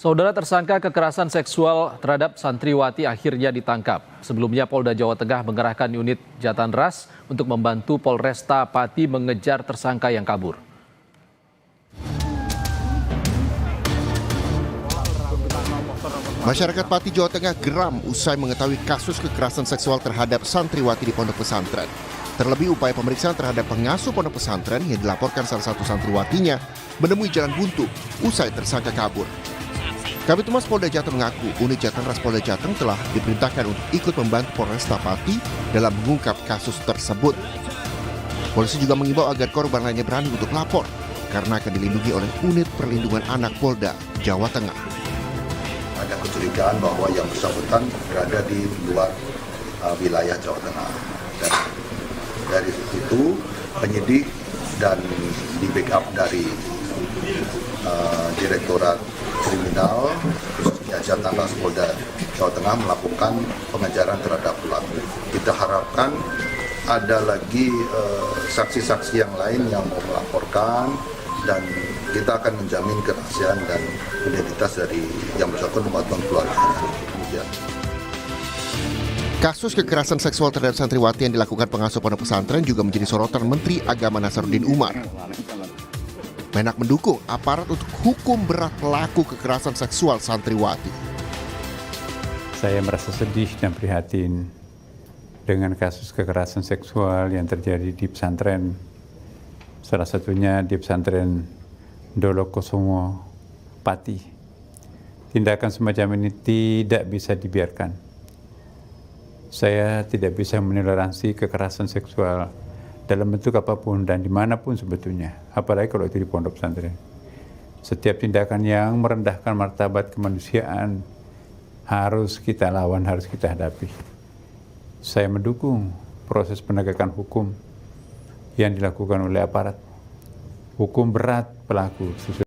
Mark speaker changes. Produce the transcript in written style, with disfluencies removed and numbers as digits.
Speaker 1: Saudara tersangka kekerasan seksual terhadap santriwati akhirnya ditangkap. Sebelumnya Polda Jawa Tengah mengerahkan unit Jatan Ras untuk membantu Polresta Pati mengejar tersangka yang kabur.
Speaker 2: Masyarakat Pati, Jawa Tengah geram usai mengetahui kasus kekerasan seksual terhadap santriwati di pondok pesantren. Terlebih upaya pemeriksaan terhadap pengasuh pondok pesantren yang dilaporkan salah satu santriwatinya menemui jalan buntu usai tersangka kabur. Kabid Humas Polda Jateng mengaku unit Jatan Ras Polda Jateng telah diperintahkan untuk ikut membantu Polresta Pati dalam mengungkap kasus tersebut. Polisi juga mengimbau agar korban lainnya berani untuk lapor karena akan dilindungi oleh unit perlindungan anak Polda Jawa Tengah.
Speaker 3: Ada kecurigaan bahwa yang bersangkutan berada di luar wilayah Jawa Tengah. Dan dari itu penyidik dan di backup dari Direktorat Kriminal khususnya Jatan Ras Polda Jawa Tengah melakukan pengejaran terhadap pelaku. Kita harapkan ada lagi saksi-saksi yang lain yang mau melaporkan dan kita akan menjamin kerahasiaan dan identitas dari yang bersangkutan maupun keluarganya. Demikian.
Speaker 2: Kasus kekerasan seksual terhadap santriwati yang dilakukan pengasuh pondok pesantren juga menjadi sorotan Menteri Agama Nasaruddin Umar. Menak mendukung aparat untuk hukum berat pelaku kekerasan seksual santriwati.
Speaker 4: Saya merasa sedih dan prihatin dengan kasus kekerasan seksual yang terjadi di pesantren. Salah satunya di pesantren Dolokosomo Pati. Tindakan semacam ini tidak bisa dibiarkan. Saya tidak bisa menoleransi kekerasan seksual dalam bentuk apapun dan dimanapun sebetulnya, apalagi kalau itu di pondok pesantren. Setiap tindakan yang merendahkan martabat kemanusiaan harus kita lawan, harus kita hadapi. Saya mendukung proses penegakan hukum yang dilakukan oleh aparat. Hukum berat pelaku.